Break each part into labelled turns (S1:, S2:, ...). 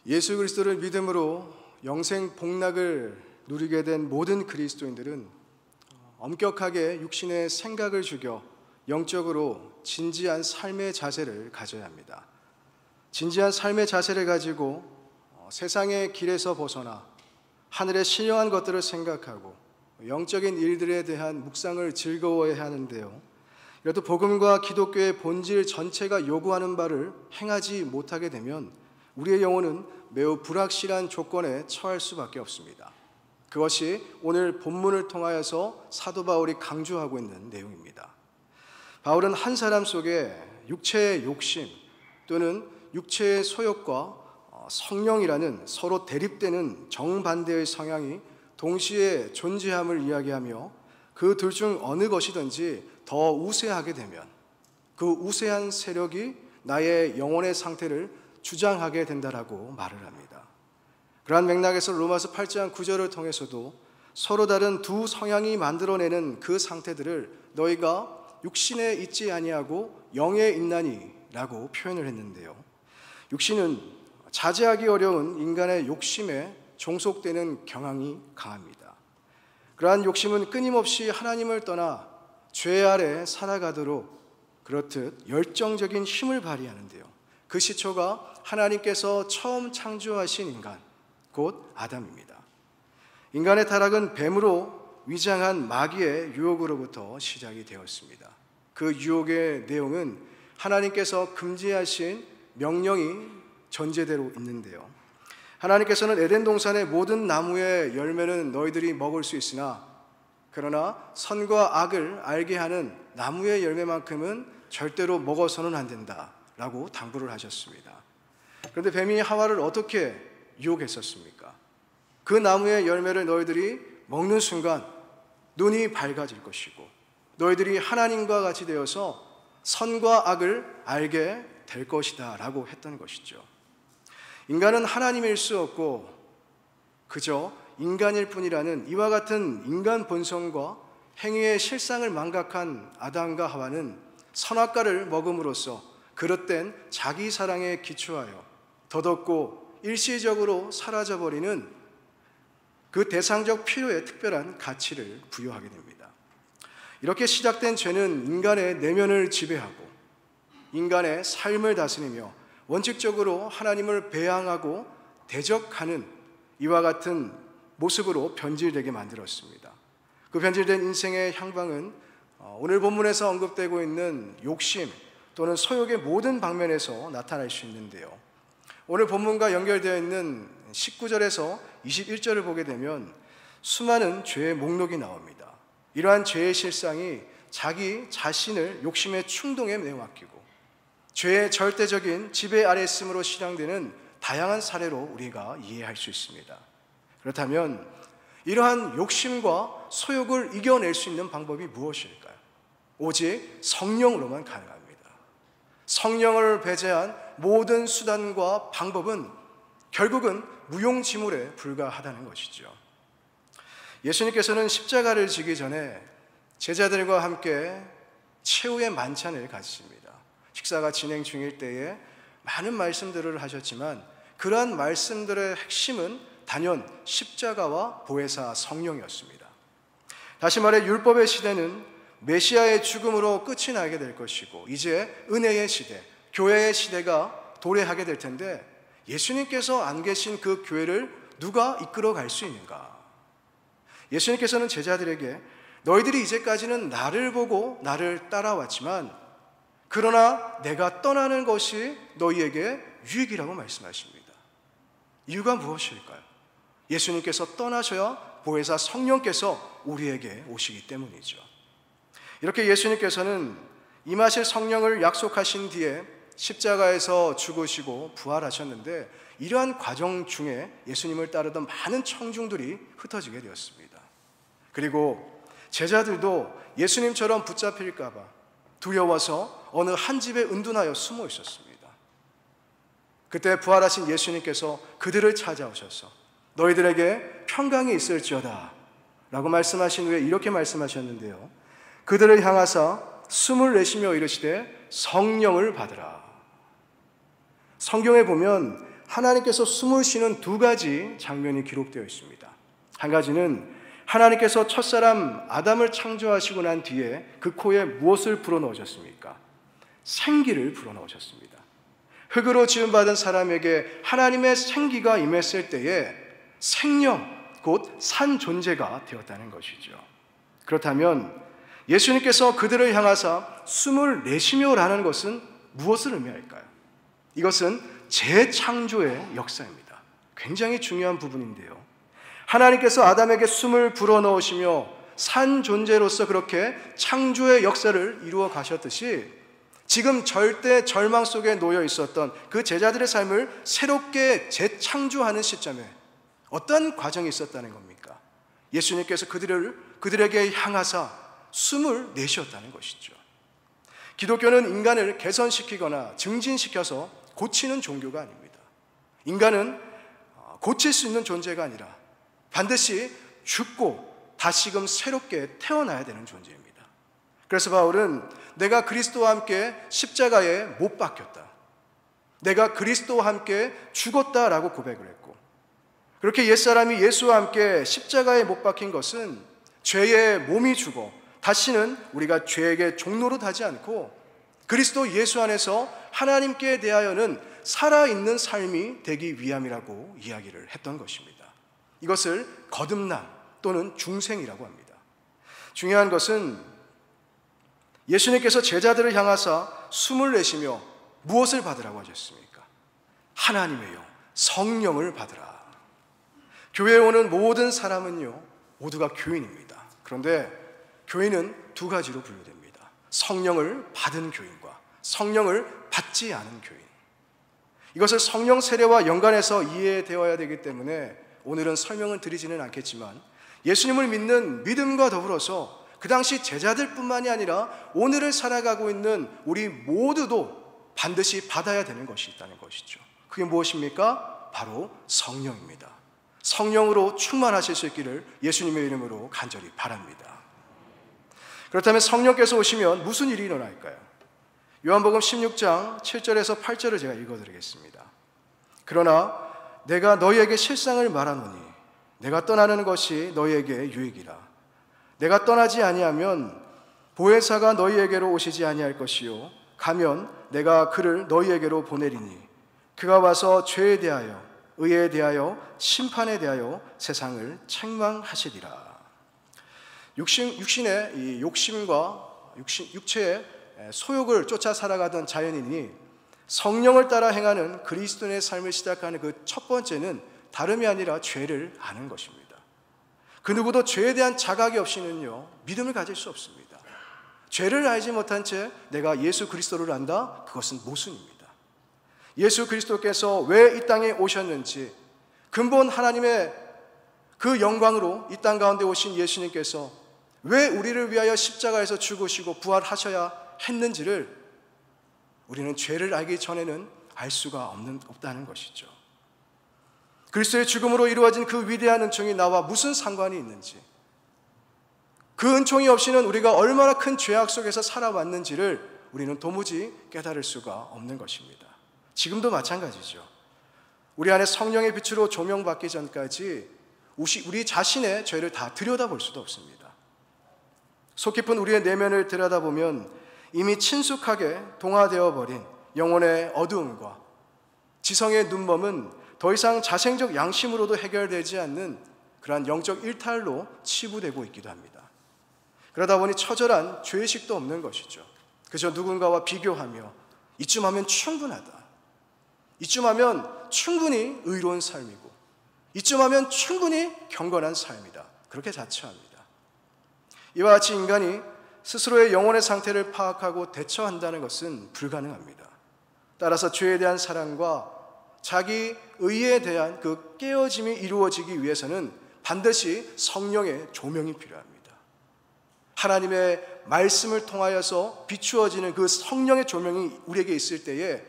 S1: 예수 그리스도를 믿음으로 영생 복락을 누리게 된 모든 그리스도인들은 엄격하게 육신의 생각을 죽여 영적으로 진지한 삶의 자세를 가져야 합니다. 진지한 삶의 자세를 가지고 세상의 길에서 벗어나 하늘의 신령한 것들을 생각하고 영적인 일들에 대한 묵상을 즐거워해야 하는데요, 이래도 복음과 기독교의 본질 전체가 요구하는 바를 행하지 못하게 되면 우리의 영혼은 매우 불확실한 조건에 처할 수밖에 없습니다. 그것이 오늘 본문을 통하여서 사도 바울이 강조하고 있는 내용입니다. 바울은 한 사람 속에 육체의 욕심 또는 육체의 소욕과 성령이라는 서로 대립되는 정반대의 성향이 동시에 존재함을 이야기하며 그 둘 중 어느 것이든지 더 우세하게 되면 그 우세한 세력이 나의 영혼의 상태를 주장하게 된다라고 말을 합니다. 그러한 맥락에서 로마서 8장 9절을 통해서도 서로 다른 두 성향이 만들어내는 그 상태들을 너희가 육신에 있지 아니하고 영에 있나니 라고 표현을 했는데요, 육신은 자제하기 어려운 인간의 욕심에 종속되는 경향이 강합니다. 그러한 욕심은 끊임없이 하나님을 떠나 죄 아래 살아가도록 그렇듯 열정적인 힘을 발휘하는데요, 그 시초가 하나님께서 처음 창조하신 인간, 곧 아담입니다. 인간의 타락은 뱀으로 위장한 마귀의 유혹으로부터 시작이 되었습니다. 그 유혹의 내용은 하나님께서 금지하신 명령이 전제대로 있는데요, 하나님께서는 에덴 동산의 모든 나무의 열매는 너희들이 먹을 수 있으나 그러나 선과 악을 알게 하는 나무의 열매만큼은 절대로 먹어서는 안 된다 라고 당부를 하셨습니다. 그런데 뱀이 하와를 어떻게 유혹했었습니까? 그 나무의 열매를 너희들이 먹는 순간 눈이 밝아질 것이고 너희들이 하나님과 같이 되어서 선과 악을 알게 될 것이다 라고 했던 것이죠. 인간은 하나님일 수 없고 그저 인간일 뿐이라는 이와 같은 인간 본성과 행위의 실상을 망각한 아담과 하와는 선악과를 먹음으로써 그릇된 자기 사랑에 기초하여 더덥고 일시적으로 사라져버리는 그 대상적 필요에 특별한 가치를 부여하게 됩니다. 이렇게 시작된 죄는 인간의 내면을 지배하고 인간의 삶을 다스리며 원칙적으로 하나님을 배양하고 대적하는 이와 같은 모습으로 변질되게 만들었습니다. 그 변질된 인생의 향방은 오늘 본문에서 언급되고 있는 욕심 또는 소욕의 모든 방면에서 나타날 수 있는데요, 오늘 본문과 연결되어 있는 19절에서 21절을 보게 되면 수많은 죄의 목록이 나옵니다. 이러한 죄의 실상이 자기 자신을 욕심의 충동에 내맡기고 죄의 절대적인 지배 아래 있음으로 실현되는 다양한 사례로 우리가 이해할 수 있습니다. 그렇다면 이러한 욕심과 소욕을 이겨낼 수 있는 방법이 무엇일까요? 오직 성령으로만 가능합니다. 성령을 배제한 모든 수단과 방법은 결국은 무용지물에 불과하다는 것이죠. 예수님께서는 십자가를 지기 전에 제자들과 함께 최후의 만찬을 가지십니다. 식사가 진행 중일 때에 많은 말씀들을 하셨지만 그러한 말씀들의 핵심은 단연 십자가와 보혜사 성령이었습니다. 다시 말해 율법의 시대는 메시아의 죽음으로 끝이 나게 될 것이고 이제 은혜의 시대, 교회의 시대가 도래하게 될 텐데 예수님께서 안 계신 그 교회를 누가 이끌어 갈 수 있는가? 예수님께서는 제자들에게 너희들이 이제까지는 나를 보고 나를 따라왔지만 그러나 내가 떠나는 것이 너희에게 유익이라고 말씀하십니다. 이유가 무엇일까요? 예수님께서 떠나셔야 보혜사 성령께서 우리에게 오시기 때문이죠. 이렇게 예수님께서는 임하실 성령을 약속하신 뒤에 십자가에서 죽으시고 부활하셨는데 이러한 과정 중에 예수님을 따르던 많은 청중들이 흩어지게 되었습니다. 그리고 제자들도 예수님처럼 붙잡힐까 봐 두려워서 어느 한 집에 은둔하여 숨어 있었습니다. 그때 부활하신 예수님께서 그들을 찾아오셔서 너희들에게 평강이 있을지어다 라고 말씀하신 후에 이렇게 말씀하셨는데요, 그들을 향하사 숨을 내쉬며 이르시되 성령을 받으라. 성경에 보면 하나님께서 숨을 쉬는 두 가지 장면이 기록되어 있습니다. 한 가지는 하나님께서 첫사람 아담을 창조하시고 난 뒤에 그 코에 무엇을 불어넣으셨습니까? 생기를 불어넣으셨습니다. 흙으로 지음받은 사람에게 하나님의 생기가 임했을 때에 생명, 곧 산 존재가 되었다는 것이죠. 그렇다면 예수님께서 그들을 향하사 숨을 내쉬며라는 것은 무엇을 의미할까요? 이것은 재창조의 역사입니다. 굉장히 중요한 부분인데요. 하나님께서 아담에게 숨을 불어넣으시며 산 존재로서 그렇게 창조의 역사를 이루어 가셨듯이 지금 절대 절망 속에 놓여 있었던 그 제자들의 삶을 새롭게 재창조하는 시점에 어떤 과정이 있었다는 겁니까? 예수님께서 그들에게 향하사 숨을 내쉬었다는 것이죠. 기독교는 인간을 개선시키거나 증진시켜서 고치는 종교가 아닙니다. 인간은 고칠 수 있는 존재가 아니라 반드시 죽고 다시금 새롭게 태어나야 되는 존재입니다. 그래서 바울은 내가 그리스도와 함께 십자가에 못 박혔다, 내가 그리스도와 함께 죽었다라고 고백을 했고, 그렇게 옛사람이 예수와 함께 십자가에 못 박힌 것은 죄의 몸이 죽어 다시는 우리가 죄에게 종노릇 하지 않고 그리스도 예수 안에서 하나님께 대하여는 살아있는 삶이 되기 위함이라고 이야기를 했던 것입니다. 이것을 거듭남 또는 중생이라고 합니다. 중요한 것은 예수님께서 제자들을 향하사 숨을 내쉬며 무엇을 받으라고 하셨습니까? 하나님의 영, 성령을 받으라. 교회에 오는 모든 사람은요, 모두가 교인입니다. 그런데 교인은 두 가지로 분류됩니다. 성령을 받은 교인과 성령을 받지 않은 교인. 이것을 성령 세례와 연관해서 이해되어야 되기 때문에 오늘은 설명을 드리지는 않겠지만, 예수님을 믿는 믿음과 더불어서 그 당시 제자들뿐만이 아니라 오늘을 살아가고 있는 우리 모두도 반드시 받아야 되는 것이 있다는 것이죠. 그게 무엇입니까? 바로 성령입니다. 성령으로 충만하실 수 있기를 예수님의 이름으로 간절히 바랍니다. 그렇다면 성령께서 오시면 무슨 일이 일어날까요? 요한복음 16장 7절에서 8절을 제가 읽어드리겠습니다. 그러나 내가 너희에게 실상을 말하노니 내가 떠나는 것이 너희에게 유익이라. 내가 떠나지 아니하면 보혜사가 너희에게로 오시지 아니할 것이요 가면 내가 그를 너희에게로 보내리니 그가 와서 죄에 대하여 의에 대하여 심판에 대하여 세상을 책망하시리라. 육신의 이 욕심과 육체의 소욕을 쫓아 살아가던 자연인이 성령을 따라 행하는 그리스도인의 삶을 시작하는 그 첫 번째는 다름이 아니라 죄를 아는 것입니다. 그 누구도 죄에 대한 자각이 없이는요, 믿음을 가질 수 없습니다. 죄를 알지 못한 채 내가 예수 그리스도를 안다? 그것은 모순입니다. 예수 그리스도께서 왜 이 땅에 오셨는지, 근본 하나님의 그 영광으로 이 땅 가운데 오신 예수님께서 왜 우리를 위하여 십자가에서 죽으시고 부활하셔야 했는지를 우리는 죄를 알기 전에는 알 수가 없다는 것이죠. 그리스도의 죽음으로 이루어진 그 위대한 은총이 나와 무슨 상관이 있는지, 그 은총이 없이는 우리가 얼마나 큰 죄악 속에서 살아왔는지를 우리는 도무지 깨달을 수가 없는 것입니다. 지금도 마찬가지죠. 우리 안에 성령의 빛으로 조명받기 전까지 우리 자신의 죄를 다 들여다볼 수도 없습니다. 속 깊은 우리의 내면을 들여다보면 이미 친숙하게 동화되어 버린 영혼의 어두움과 지성의 눈먼은 더 이상 자생적 양심으로도 해결되지 않는 그러한 영적 일탈로 치부되고 있기도 합니다. 그러다 보니 처절한 죄의식도 없는 것이죠. 그저 누군가와 비교하며 이쯤 하면 충분하다, 이쯤 하면 충분히 의로운 삶이고 이쯤 하면 충분히 경건한 삶이다, 그렇게 자처합니다. 이와 같이 인간이 스스로의 영혼의 상태를 파악하고 대처한다는 것은 불가능합니다. 따라서 죄에 대한 사랑과 자기 의에 대한 그 깨어짐이 이루어지기 위해서는 반드시 성령의 조명이 필요합니다. 하나님의 말씀을 통하여서 비추어지는 그 성령의 조명이 우리에게 있을 때에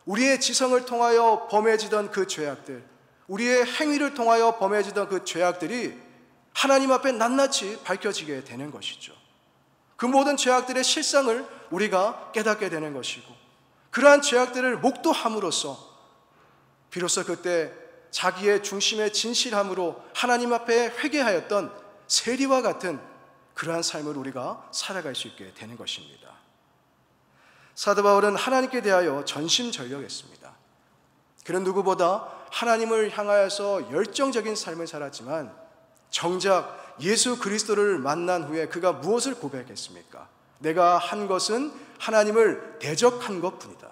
S1: 우리의 지성을 통하여 범해지던 그 죄악들, 우리의 행위를 통하여 범해지던 그 죄악들이 하나님 앞에 낱낱이 밝혀지게 되는 것이죠. 그 모든 죄악들의 실상을 우리가 깨닫게 되는 것이고, 그러한 죄악들을 목도함으로써 비로소 그때 자기의 중심의 진실함으로 하나님 앞에 회개하였던 세리와 같은 그러한 삶을 우리가 살아갈 수 있게 되는 것입니다. 사도 바울은 하나님께 대하여 전심전력했습니다. 그는 누구보다 하나님을 향하여서 열정적인 삶을 살았지만 정작 예수 그리스도를 만난 후에 그가 무엇을 고백했습니까? 내가 한 것은 하나님을 대적한 것뿐이다.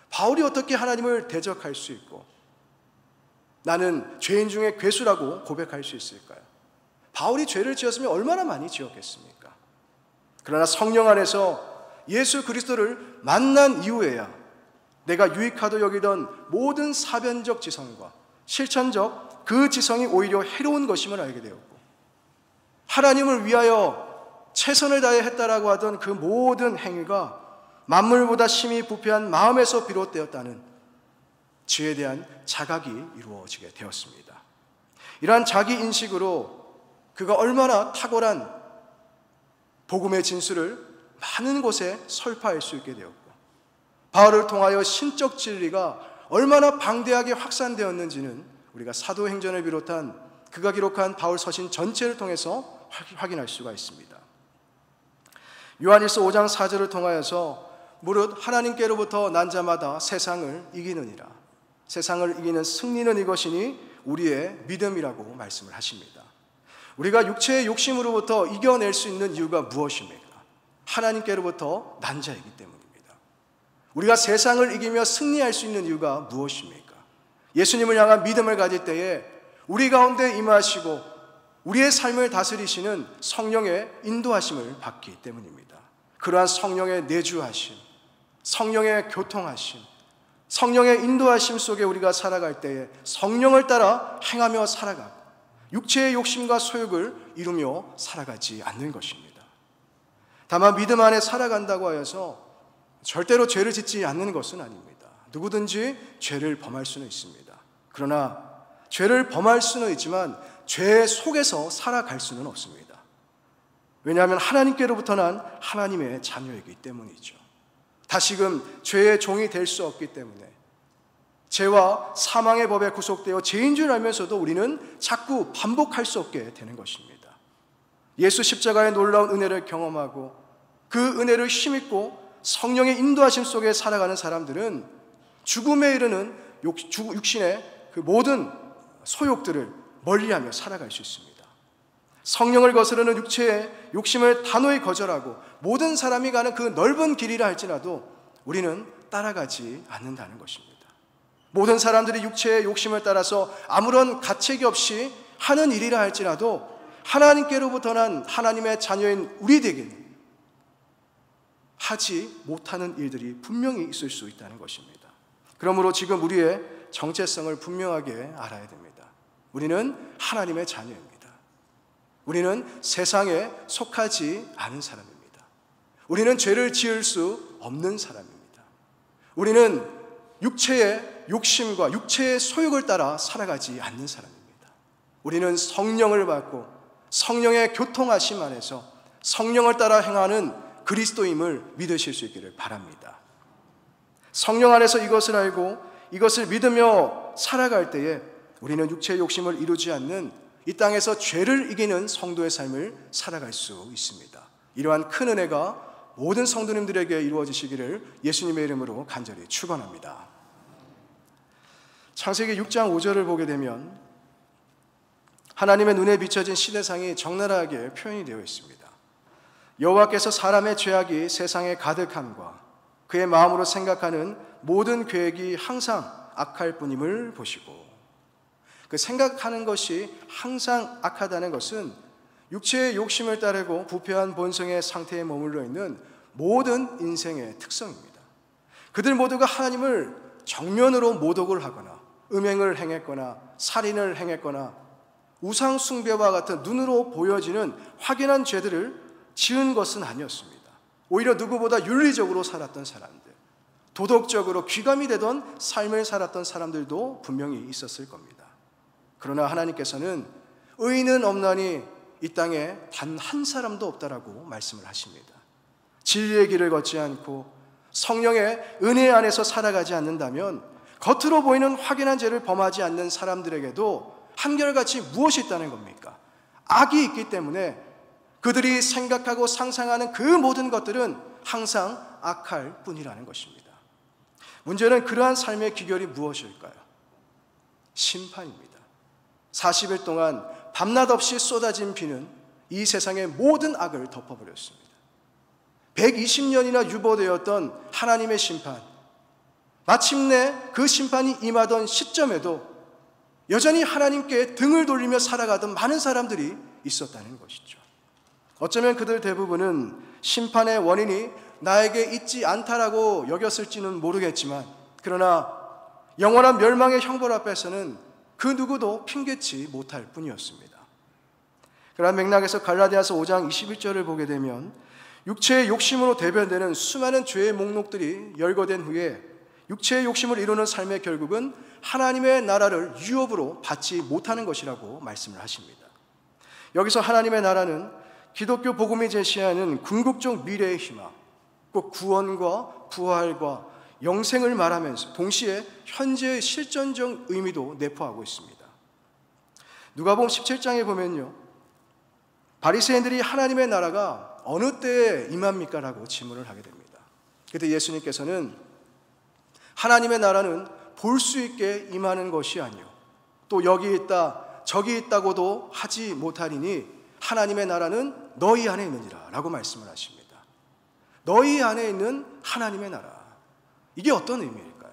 S1: 바울이 어떻게 하나님을 대적할 수 있고 나는 죄인 중에 괴수라고 고백할 수 있을까요? 바울이 죄를 지었으면 얼마나 많이 지었겠습니까? 그러나 성령 안에서 예수 그리스도를 만난 이후에야 내가 유익하도 여기던 모든 사변적 지성과 실천적 그 지성이 오히려 해로운 것임을 알게 되었고, 하나님을 위하여 최선을 다해 했다라고 하던 그 모든 행위가 만물보다 심히 부패한 마음에서 비롯되었다는 죄에 대한 자각이 이루어지게 되었습니다. 이러한 자기 인식으로 그가 얼마나 탁월한 복음의 진술을 많은 곳에 설파할 수 있게 되었고, 바울을 통하여 신적 진리가 얼마나 방대하게 확산되었는지는 우리가 사도행전을 비롯한 그가 기록한 바울 서신 전체를 통해서 확인할 수가 있습니다. 요한일서 5장 4절을 통하여서 무릇 하나님께로부터 난 자마다 세상을 이기느니라. 세상을 이기는 승리는 이것이니 우리의 믿음이라고 말씀을 하십니다. 우리가 육체의 욕심으로부터 이겨낼 수 있는 이유가 무엇입니까? 하나님께로부터 난 자이기 때문입니다. 우리가 세상을 이기며 승리할 수 있는 이유가 무엇입니까? 예수님을 향한 믿음을 가질 때에 우리 가운데 임하시고 우리의 삶을 다스리시는 성령의 인도하심을 받기 때문입니다. 그러한 성령의 내주하심, 성령의 교통하심, 성령의 인도하심 속에 우리가 살아갈 때에 성령을 따라 행하며 살아가고 육체의 욕심과 소욕을 이루며 살아가지 않는 것입니다. 다만 믿음 안에 살아간다고 하여서 절대로 죄를 짓지 않는 것은 아닙니다. 누구든지 죄를 범할 수는 있습니다. 그러나 죄를 범할 수는 있지만 죄 속에서 살아갈 수는 없습니다. 왜냐하면 하나님께로부터 난 하나님의 자녀이기 때문이죠. 다시금 죄의 종이 될 수 없기 때문에 죄와 사망의 법에 구속되어 죄인 줄 알면서도 우리는 자꾸 반복할 수 없게 되는 것입니다. 예수 십자가의 놀라운 은혜를 경험하고 그 은혜를 힘입고 성령의 인도하심 속에 살아가는 사람들은 죽음에 이르는 육신의 그 모든 소욕들을 멀리하며 살아갈 수 있습니다. 성령을 거스르는 육체의 욕심을 단호히 거절하고 모든 사람이 가는 그 넓은 길이라 할지라도 우리는 따라가지 않는다는 것입니다. 모든 사람들이 육체의 욕심을 따라서 아무런 가책이 없이 하는 일이라 할지라도 하나님께로부터 난 하나님의 자녀인 우리에게는 하지 못하는 일들이 분명히 있을 수 있다는 것입니다. 그러므로 지금 우리의 정체성을 분명하게 알아야 됩니다. 우리는 하나님의 자녀입니다. 우리는 세상에 속하지 않은 사람입니다. 우리는 죄를 지을 수 없는 사람입니다. 우리는 육체의 욕심과 육체의 소욕을 따라 살아가지 않는 사람입니다. 우리는 성령을 받고 성령의 교통하심 안에서 성령을 따라 행하는 그리스도임을 믿으실 수 있기를 바랍니다. 성령 안에서 이것을 알고 이것을 믿으며 살아갈 때에 우리는 육체의 욕심을 이루지 않는 이 땅에서 죄를 이기는 성도의 삶을 살아갈 수 있습니다. 이러한 큰 은혜가 모든 성도님들에게 이루어지시기를 예수님의 이름으로 간절히 축원합니다. 창세기 6장 5절을 보게 되면 하나님의 눈에 비춰진 시대상이 적나라하게 표현이 되어 있습니다. 여호와께서 사람의 죄악이 세상에 가득함과 그의 마음으로 생각하는 모든 계획이 항상 악할 뿐임을 보시고, 그 생각하는 것이 항상 악하다는 것은 육체의 욕심을 따르고 부패한 본성의 상태에 머물러 있는 모든 인생의 특성입니다. 그들 모두가 하나님을 정면으로 모독을 하거나 음행을 행했거나 살인을 행했거나 우상 숭배와 같은 눈으로 보여지는 확연한 죄들을 지은 것은 아니었습니다. 오히려 누구보다 윤리적으로 살았던 사람들, 도덕적으로 귀감이 되던 삶을 살았던 사람들도 분명히 있었을 겁니다. 그러나 하나님께서는 의인은 없나니 이 땅에 단 한 사람도 없다라고 말씀을 하십니다. 진리의 길을 걷지 않고 성령의 은혜 안에서 살아가지 않는다면 겉으로 보이는 확연한 죄를 범하지 않는 사람들에게도 한결같이 무엇이 있다는 겁니까? 악이 있기 때문에 그들이 생각하고 상상하는 그 모든 것들은 항상 악할 뿐이라는 것입니다. 문제는 그러한 삶의 기결이 무엇일까요? 심판입니다. 40일 동안 밤낮 없이 쏟아진 비는 이 세상의 모든 악을 덮어버렸습니다. 120년이나 유보되었던 하나님의 심판, 마침내 그 심판이 임하던 시점에도 여전히 하나님께 등을 돌리며 살아가던 많은 사람들이 있었다는 것이죠. 어쩌면 그들 대부분은 심판의 원인이 나에게 있지 않다라고 여겼을지는 모르겠지만, 그러나 영원한 멸망의 형벌 앞에서는 그 누구도 핑계치 못할 뿐이었습니다. 그러한 맥락에서 갈라디아서 5장 21절을 보게 되면 육체의 욕심으로 대변되는 수많은 죄의 목록들이 열거된 후에 육체의 욕심을 이루는 삶의 결국은 하나님의 나라를 유업으로 받지 못하는 것이라고 말씀을 하십니다. 여기서 하나님의 나라는 기독교 복음이 제시하는 궁극적 미래의 희망, 꼭 구원과 부활과 영생을 말하면서 동시에 현재의 실존적 의미도 내포하고 있습니다. 누가복음 17장에 보면요, 바리새인들이 하나님의 나라가 어느 때에 임합니까? 라고 질문을 하게 됩니다. 그때 예수님께서는 하나님의 나라는 볼 수 있게 임하는 것이 아니요 또 여기 있다 저기 있다고도 하지 못하리니 하나님의 나라는 너희 안에 있느니라 라고 말씀을 하십니다. 너희 안에 있는 하나님의 나라, 이게 어떤 의미일까요?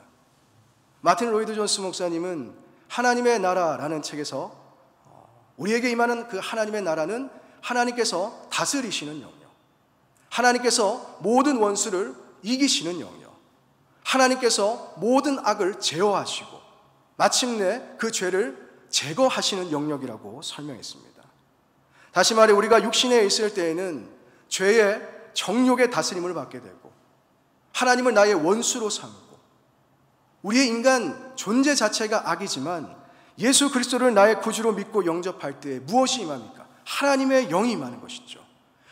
S1: 마틴 로이드 존스 목사님은 하나님의 나라라는 책에서 우리에게 임하는 그 하나님의 나라는 하나님께서 다스리시는 영역, 하나님께서 모든 원수를 이기시는 영역, 하나님께서 모든 악을 제어하시고 마침내 그 죄를 제거하시는 영역이라고 설명했습니다. 다시 말해 우리가 육신에 있을 때에는 죄의 정욕의 다스림을 받게 되고 하나님을 나의 원수로 삼고 우리의 인간 존재 자체가 악이지만 예수 그리스도를 나의 구주로 믿고 영접할 때에 무엇이 임합니까? 하나님의 영이 임하는 것이죠.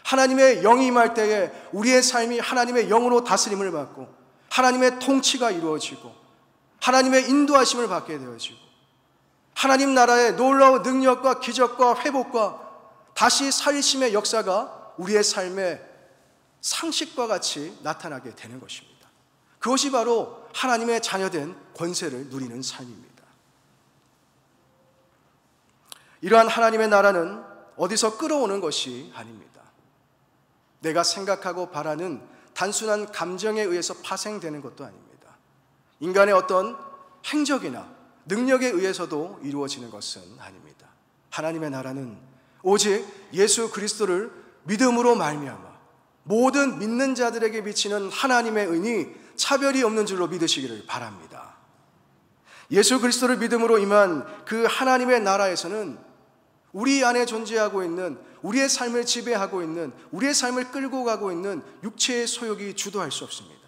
S1: 하나님의 영이 임할 때에 우리의 삶이 하나님의 영으로 다스림을 받고 하나님의 통치가 이루어지고 하나님의 인도하심을 받게 되어지고 하나님 나라의 놀라운 능력과 기적과 회복과 다시 살리심의 역사가 우리의 삶에 상식과 같이 나타나게 되는 것입니다. 그것이 바로 하나님의 자녀된 권세를 누리는 삶입니다. 이러한 하나님의 나라는 어디서 끌어오는 것이 아닙니다. 내가 생각하고 바라는 단순한 감정에 의해서 파생되는 것도 아닙니다. 인간의 어떤 행적이나 능력에 의해서도 이루어지는 것은 아닙니다. 하나님의 나라는 오직 예수 그리스도를 믿음으로 말미암아 모든 믿는 자들에게 비치는 하나님의 은이 차별이 없는 줄로 믿으시기를 바랍니다. 예수 그리스도를 믿음으로 임한 그 하나님의 나라에서는 우리 안에 존재하고 있는, 우리의 삶을 지배하고 있는, 우리의 삶을 끌고 가고 있는 육체의 소욕이 주도할 수 없습니다.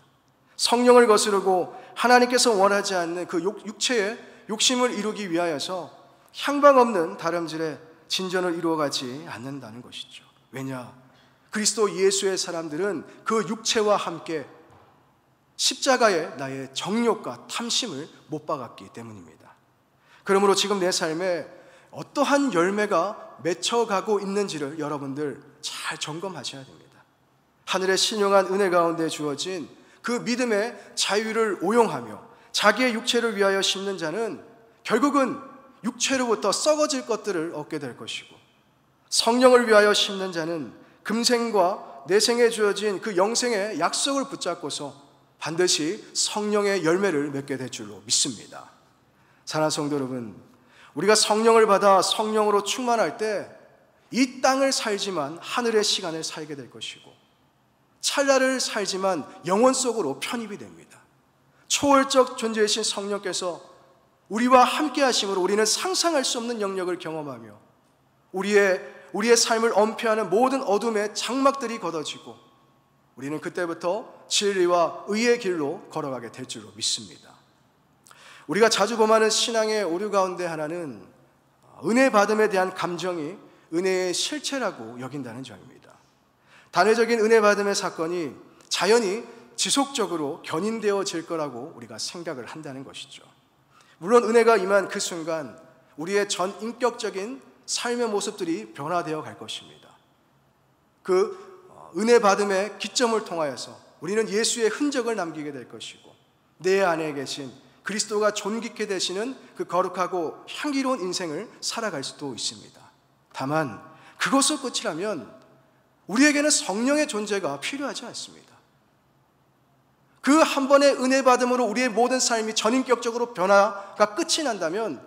S1: 성령을 거스르고 하나님께서 원하지 않는 그 육체의 욕심을 이루기 위하여서 향방 없는 다름질의 진전을 이루어가지 않는다는 것이죠. 왜냐? 그리스도 예수의 사람들은 그 육체와 함께 십자가에 나의 정욕과 탐심을 못 박았기 때문입니다. 그러므로 지금 내 삶에 어떠한 열매가 맺혀가고 있는지를 여러분들 잘 점검하셔야 됩니다. 하늘의 신령한 은혜 가운데 주어진 그 믿음의 자유를 오용하며 자기의 육체를 위하여 심는 자는 결국은 육체로부터 썩어질 것들을 얻게 될 것이고, 성령을 위하여 심는 자는 금생과 내생에 주어진 그 영생의 약속을 붙잡고서 반드시 성령의 열매를 맺게 될 줄로 믿습니다. 사랑하는 성도 여러분, 우리가 성령을 받아 성령으로 충만할 때 이 땅을 살지만 하늘의 시간을 살게 될 것이고, 찰나를 살지만 영원 속으로 편입이 됩니다. 초월적 존재이신 성령께서 우리와 함께 하심으로 우리는 상상할 수 없는 영역을 경험하며 우리의 삶을 엄폐하는 모든 어둠의 장막들이 걷어지고 우리는 그때부터 진리와 의의 길로 걸어가게 될 줄로 믿습니다. 우리가 자주 범하는 신앙의 오류 가운데 하나는 은혜 받음에 대한 감정이 은혜의 실체라고 여긴다는 점입니다. 단회적인 은혜 받음의 사건이 자연히 지속적으로 견인되어질 거라고 우리가 생각을 한다는 것이죠. 물론 은혜가 임한 그 순간 우리의 전 인격적인 삶의 모습들이 변화되어 갈 것입니다. 그 은혜 받음의 기점을 통하여서 우리는 예수의 흔적을 남기게 될 것이고, 내 안에 계신 그리스도가 존귀케 되시는 그 거룩하고 향기로운 인생을 살아갈 수도 있습니다. 다만 그것을 끝이라면 우리에게는 성령의 존재가 필요하지 않습니다. 그 한 번의 은혜 받음으로 우리의 모든 삶이 전인격적으로 변화가 끝이 난다면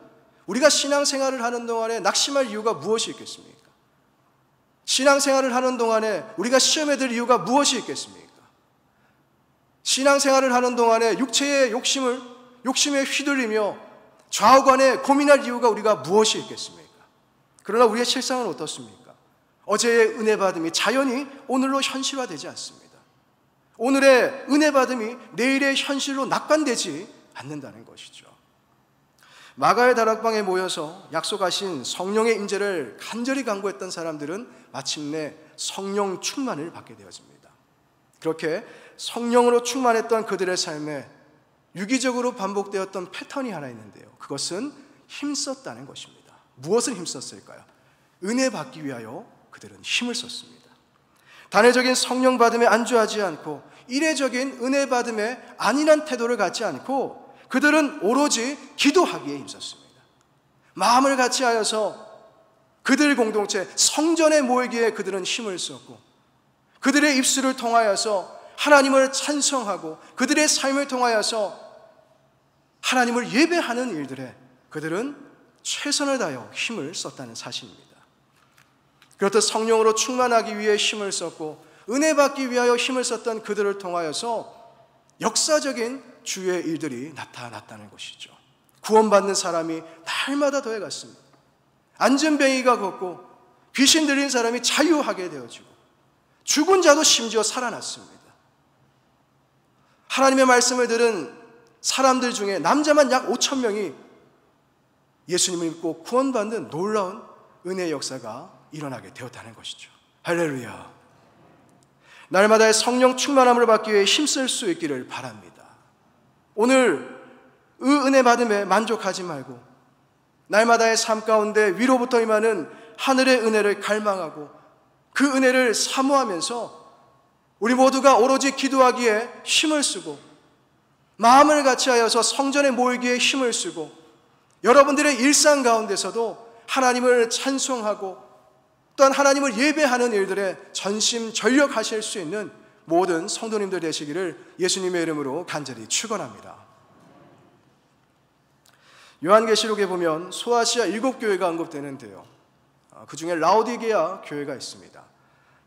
S1: 우리가 신앙생활을 하는 동안에 낙심할 이유가 무엇이 있겠습니까? 신앙생활을 하는 동안에 우리가 시험에 들 이유가 무엇이 있겠습니까? 신앙생활을 하는 동안에 육체의 욕심에 휘둘리며 좌우간에 고민할 이유가 우리가 무엇이 있겠습니까? 그러나 우리의 실상은 어떻습니까? 어제의 은혜 받음이 자연히 오늘로 현실화되지 않습니다. 오늘의 은혜 받음이 내일의 현실로 낙관되지 않는다는 것이죠. 마가의 다락방에 모여서 약속하신 성령의 임재를 간절히 간구했던 사람들은 마침내 성령 충만을 받게 되어집니다. 그렇게 성령으로 충만했던 그들의 삶에 유기적으로 반복되었던 패턴이 하나 있는데요. 그것은 힘썼다는 것입니다. 무엇을 힘썼을까요? 은혜 받기 위하여 그들은 힘을 썼습니다. 단회적인 성령 받음에 안주하지 않고 이례적인 은혜 받음에 안일한 태도를 갖지 않고 그들은 오로지 기도하기에 힘썼습니다. 마음을 같이 하여서 그들 공동체 성전에 모이기에 그들은 힘을 썼고, 그들의 입술을 통하여서 하나님을 찬송하고 그들의 삶을 통하여서 하나님을 예배하는 일들에 그들은 최선을 다하여 힘을 썼다는 사실입니다. 그렇듯 성령으로 충만하기 위해 힘을 썼고 은혜 받기 위하여 힘을 썼던 그들을 통하여서 역사적인 주의 일들이 나타났다는 것이죠. 구원받는 사람이 날마다 더해갔습니다. 안전뱅이가 걷고 귀신 들린 사람이 자유하게 되어지고 죽은 자도 심지어 살아났습니다. 하나님의 말씀을 들은 사람들 중에 남자만 약 5천 명이 예수님을 믿고 구원받는 놀라운 은혜의 역사가 일어나게 되었다는 것이죠. 할렐루야. 날마다의 성령 충만함을 받기 위해 힘쓸 수 있기를 바랍니다. 오늘 은혜 받음에 만족하지 말고 날마다의 삶 가운데 위로부터 임하는 하늘의 은혜를 갈망하고 그 은혜를 사모하면서 우리 모두가 오로지 기도하기에 힘을 쓰고 마음을 같이 하여서 성전에 모이기에 힘을 쓰고 여러분들의 일상 가운데서도 하나님을 찬송하고 또한 하나님을 예배하는 일들에 전심전력하실 수 있는 모든 성도님들 되시기를 예수님의 이름으로 간절히 축원합니다. 요한계시록에 보면 소아시아 7교회가 언급되는데요, 그 중에 라오디게아 교회가 있습니다.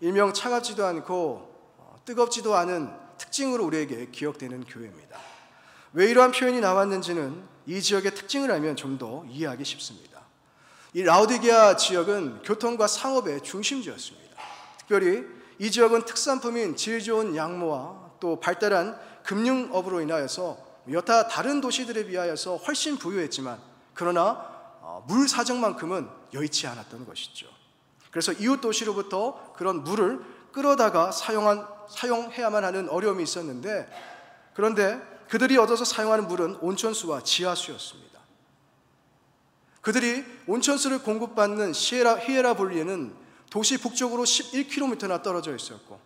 S1: 일명 차갑지도 않고 뜨겁지도 않은 특징으로 우리에게 기억되는 교회입니다. 왜 이러한 표현이 나왔는지는 이 지역의 특징을 알면 좀 더 이해하기 쉽습니다. 이 라오디게아 지역은 교통과 상업의 중심지였습니다. 특별히 이 지역은 특산품인 질 좋은 양모와 또 발달한 금융업으로 인하여서 여타 다른 도시들에 비하여서 훨씬 부유했지만 그러나 물 사정만큼은 여의치 않았던 것이죠. 그래서 이웃 도시로부터 그런 물을 끌어다가 사용해야만 하는 어려움이 있었는데, 그런데 그들이 얻어서 사용하는 물은 온천수와 지하수였습니다. 그들이 온천수를 공급받는 히에라볼리에는 도시 북쪽으로 11km나 떨어져 있었고,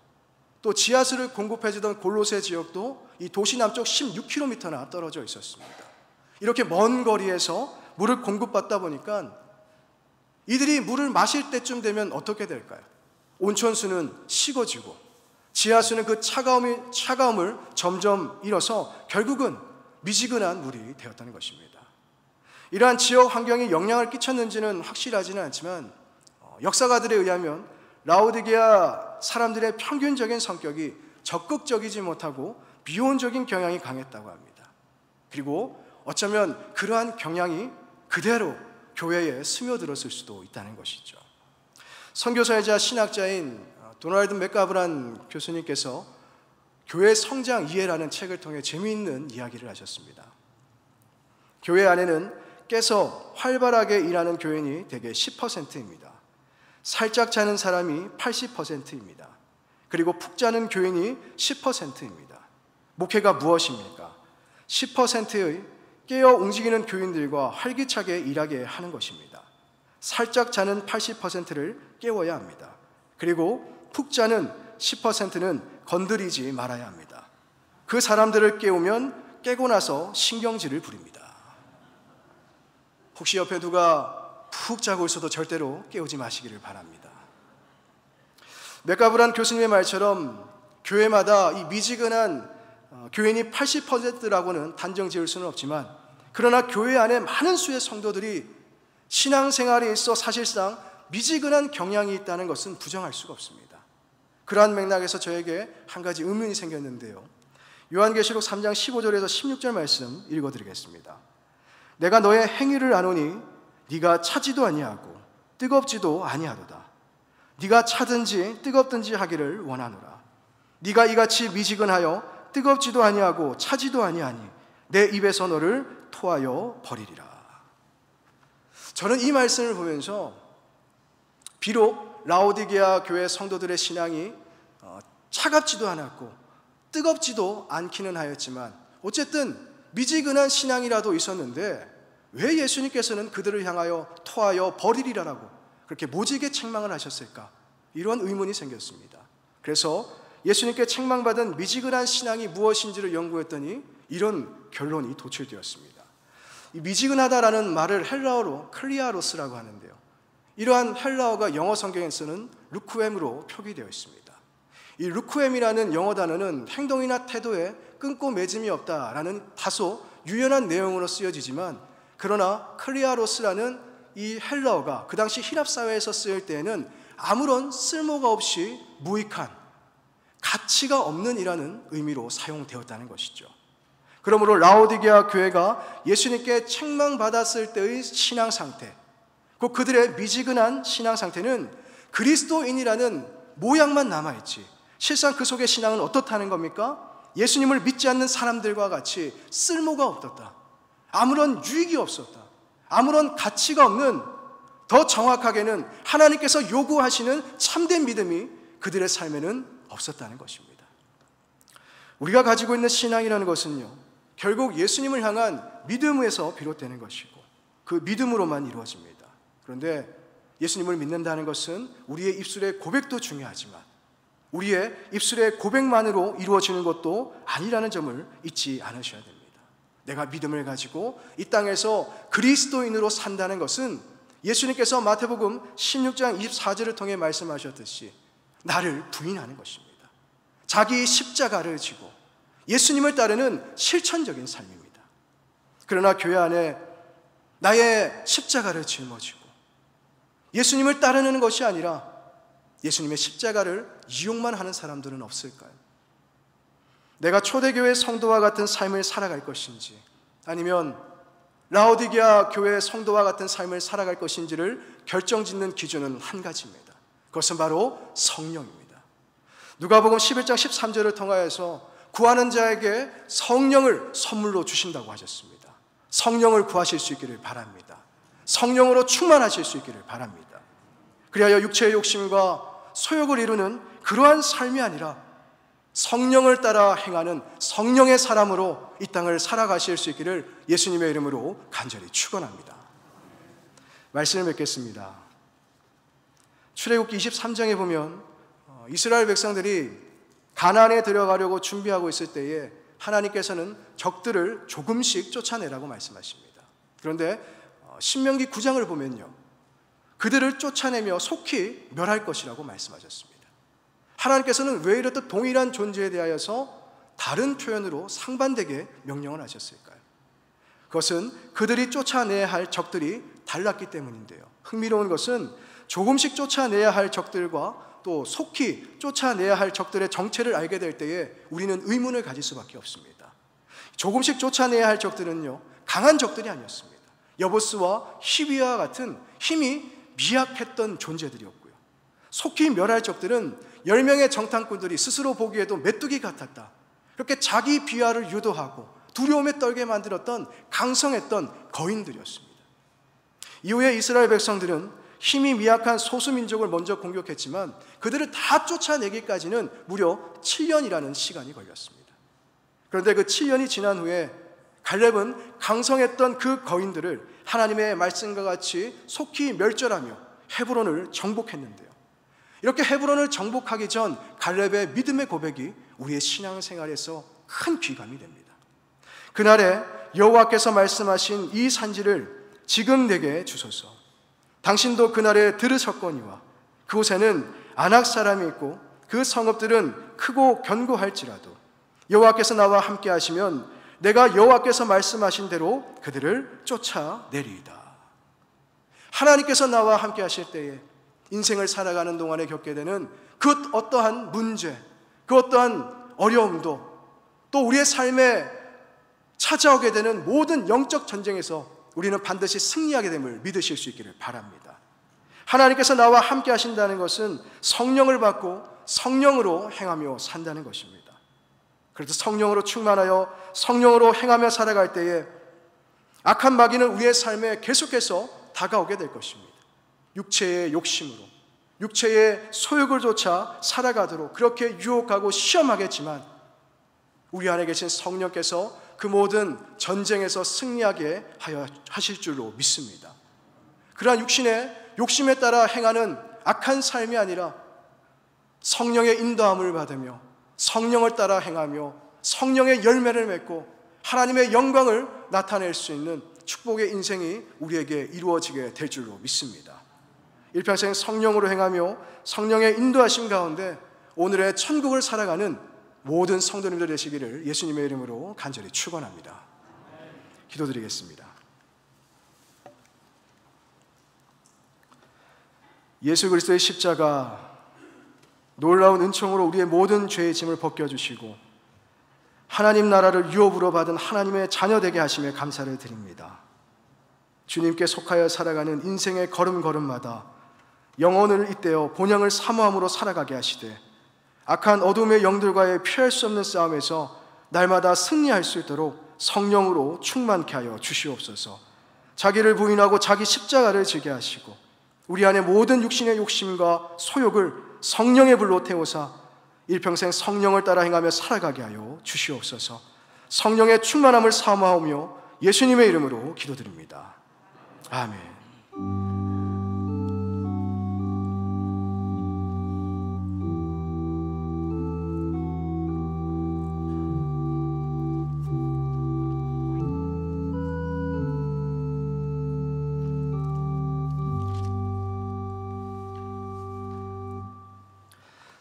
S1: 또 지하수를 공급해주던 골로새 지역도 이 도시 남쪽 16km나 떨어져 있었습니다. 이렇게 먼 거리에서 물을 공급받다 보니까 이들이 물을 마실 때쯤 되면 어떻게 될까요? 온천수는 식어지고 지하수는 그 차가움을 점점 잃어서 결국은 미지근한 물이 되었다는 것입니다. 이러한 지역 환경이 영향을 끼쳤는지는 확실하지는 않지만 역사가들에 의하면 라오디게아 사람들의 평균적인 성격이 적극적이지 못하고 비혼적인 경향이 강했다고 합니다. 그리고 어쩌면 그러한 경향이 그대로 교회에 스며들었을 수도 있다는 것이죠. 선교사이자 신학자인 도널드 맥가브란 교수님께서 교회 성장 이해라는 책을 통해 재미있는 이야기를 하셨습니다. 교회 안에는 깨서 활발하게 일하는 교인이 대개 10%입니다. 살짝 자는 사람이 80%입니다. 그리고 푹 자는 교인이 10%입니다. 목회가 무엇입니까? 10%의 깨어 움직이는 교인들과 활기차게 일하게 하는 것입니다. 살짝 자는 80%를 깨워야 합니다. 그리고 푹 자는 10%는 건드리지 말아야 합니다. 그 사람들을 깨우면 깨고 나서 신경질을 부립니다. 혹시 옆에 누가 푹 자고 있어도 절대로 깨우지 마시기를 바랍니다. 맥가브란 교수님의 말처럼 교회마다 이 미지근한 교인이 80%라고는 단정 지을 수는 없지만, 그러나 교회 안에 많은 수의 성도들이 신앙생활에 있어 사실상 미지근한 경향이 있다는 것은 부정할 수가 없습니다. 그러한 맥락에서 저에게 한 가지 의문이 생겼는데요. 요한계시록 3장 15절에서 16절 말씀 읽어드리겠습니다. 내가 너의 행위를 아노니 네가 차지도 아니하고 뜨겁지도 아니하도다. 네가 차든지 뜨겁든지 하기를 원하노라. 네가 이같이 미지근하여 뜨겁지도 아니하고 차지도 아니하니 내 입에서 너를 토하여 버리리라. 저는 이 말씀을 보면서 비록 라오디게아 교회 성도들의 신앙이 차갑지도 않았고 뜨겁지도 않기는 하였지만 어쨌든 미지근한 신앙이라도 있었는데 왜 예수님께서는 그들을 향하여 토하여 버리리라라고 그렇게 모지게 책망을 하셨을까? 이런 의문이 생겼습니다. 그래서 예수님께 책망받은 미지근한 신앙이 무엇인지를 연구했더니 이런 결론이 도출되었습니다. 이 미지근하다라는 말을 헬라어로 클리아로스라고 하는데요. 이러한 헬라어가 영어 성경에서는 루크엠으로 표기되어 있습니다. 이 루크엠이라는 영어 단어는 행동이나 태도에 끊고 맺음이 없다라는 다소 유연한 내용으로 쓰여지지만, 그러나 클리아로스라는 이 헬라어가 그 당시 히랍 사회에서 쓰일 때에는 아무런 쓸모가 없이 무익한, 가치가 없는 이라는 의미로 사용되었다는 것이죠. 그러므로 라오디게아 교회가 예수님께 책망받았을 때의 신앙 상태, 곧 그들의 미지근한 신앙 상태는 그리스도인이라는 모양만 남아있지, 실상 그 속의 신앙은 어떻다는 겁니까? 예수님을 믿지 않는 사람들과 같이 쓸모가 없었다. 아무런 유익이 없었다. 아무런 가치가 없는, 더 정확하게는 하나님께서 요구하시는 참된 믿음이 그들의 삶에는 없었다는 것입니다. 우리가 가지고 있는 신앙이라는 것은요, 결국 예수님을 향한 믿음에서 비롯되는 것이고 그 믿음으로만 이루어집니다. 그런데 예수님을 믿는다는 것은 우리의 입술의 고백도 중요하지만 우리의 입술의 고백만으로 이루어지는 것도 아니라는 점을 잊지 않으셔야 됩니다. 내가 믿음을 가지고 이 땅에서 그리스도인으로 산다는 것은 예수님께서 마태복음 16장 24절을 통해 말씀하셨듯이 나를 부인하는 것입니다. 자기 십자가를 지고 예수님을 따르는 실천적인 삶입니다. 그러나 교회 안에 나의 십자가를 짊어지고 예수님을 따르는 것이 아니라 예수님의 십자가를 이용만 하는 사람들은 없을까요? 내가 초대교회 성도와 같은 삶을 살아갈 것인지, 아니면 라오디게아 교회 성도와 같은 삶을 살아갈 것인지를 결정짓는 기준은 한 가지입니다. 그것은 바로 성령입니다. 누가복음 11장 13절을 통하여서 구하는 자에게 성령을 선물로 주신다고 하셨습니다. 성령을 구하실 수 있기를 바랍니다. 성령으로 충만하실 수 있기를 바랍니다. 그리하여 육체의 욕심과 소욕을 이루는 그러한 삶이 아니라 성령을 따라 행하는 성령의 사람으로 이 땅을 살아가실 수 있기를 예수님의 이름으로 간절히 축원합니다. 말씀을 맺겠습니다. 출애굽기 23장에 보면 이스라엘 백성들이 가나안에 들어가려고 준비하고 있을 때에 하나님께서는 적들을 조금씩 쫓아내라고 말씀하십니다. 그런데 신명기 9장을 보면요, 그들을 쫓아내며 속히 멸할 것이라고 말씀하셨습니다. 하나님께서는 왜 이렇듯 동일한 존재에 대하여서 다른 표현으로 상반되게 명령을 하셨을까요? 그것은 그들이 쫓아내야 할 적들이 달랐기 때문인데요. 흥미로운 것은 조금씩 쫓아내야 할 적들과 또 속히 쫓아내야 할 적들의 정체를 알게 될 때에 우리는 의문을 가질 수밖에 없습니다. 조금씩 쫓아내야 할 적들은요, 강한 적들이 아니었습니다. 여보스와 히위와 같은 힘이 미약했던 존재들이었고요. 속히 멸할 적들은 10명의 정탐꾼들이 스스로 보기에도 메뚜기 같았다, 그렇게 자기 비하를 유도하고 두려움에 떨게 만들었던 강성했던 거인들이었습니다. 이후에 이스라엘 백성들은 힘이 미약한 소수민족을 먼저 공격했지만 그들을 다 쫓아내기까지는 무려 7년이라는 시간이 걸렸습니다. 그런데 그 7년이 지난 후에 갈렙은 강성했던 그 거인들을 하나님의 말씀과 같이 속히 멸절하며 헤브론을 정복했는데요. 이렇게 헤브론을 정복하기 전 갈렙의 믿음의 고백이 우리의 신앙생활에서 큰 귀감이 됩니다. 그날에 여호와께서 말씀하신 이 산지를 지금 내게 주소서. 당신도 그날에 들으셨거니와 그곳에는 아낙 사람이 있고 그 성읍들은 크고 견고할지라도 여호와께서 나와 함께 하시면 내가 여호와께서 말씀하신 대로 그들을 쫓아내리이다. 하나님께서 나와 함께 하실 때에 인생을 살아가는 동안에 겪게 되는 그 어떠한 문제, 그 어떠한 어려움도 또 우리의 삶에 찾아오게 되는 모든 영적 전쟁에서 우리는 반드시 승리하게 됨을 믿으실 수 있기를 바랍니다. 하나님께서 나와 함께 하신다는 것은 성령을 받고 성령으로 행하며 산다는 것입니다. 그래서 성령으로 충만하여 성령으로 행하며 살아갈 때에 악한 마귀는 우리의 삶에 계속해서 다가오게 될 것입니다. 육체의 욕심으로, 육체의 소욕을 쫓아 살아가도록 그렇게 유혹하고 시험하겠지만 우리 안에 계신 성령께서 그 모든 전쟁에서 승리하게 하실 줄로 믿습니다. 그러한 육신의 욕심에 따라 행하는 악한 삶이 아니라 성령의 인도함을 받으며 성령을 따라 행하며 성령의 열매를 맺고 하나님의 영광을 나타낼 수 있는 축복의 인생이 우리에게 이루어지게 될 줄로 믿습니다. 일평생 성령으로 행하며 성령의 인도하심 가운데 오늘의 천국을 살아가는 모든 성도님들 되시기를 예수님의 이름으로 간절히 축원합니다. 기도드리겠습니다. 예수 그리스도의 십자가 놀라운 은총으로 우리의 모든 죄의 짐을 벗겨주시고 하나님 나라를 유업으로 받은 하나님의 자녀 되게 하심에 감사를 드립니다. 주님께 속하여 살아가는 인생의 걸음걸음마다 영혼을 잇대어 본향을 사모함으로 살아가게 하시되 악한 어둠의 영들과의 피할 수 없는 싸움에서 날마다 승리할 수 있도록 성령으로 충만케 하여 주시옵소서. 자기를 부인하고 자기 십자가를 지게 하시고 우리 안에 모든 육신의 욕심과 소욕을 성령의 불로 태우사 일평생 성령을 따라 행하며 살아가게 하여 주시옵소서. 성령의 충만함을 사모하며 예수님의 이름으로 기도드립니다. 아멘.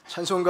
S1: 찬송가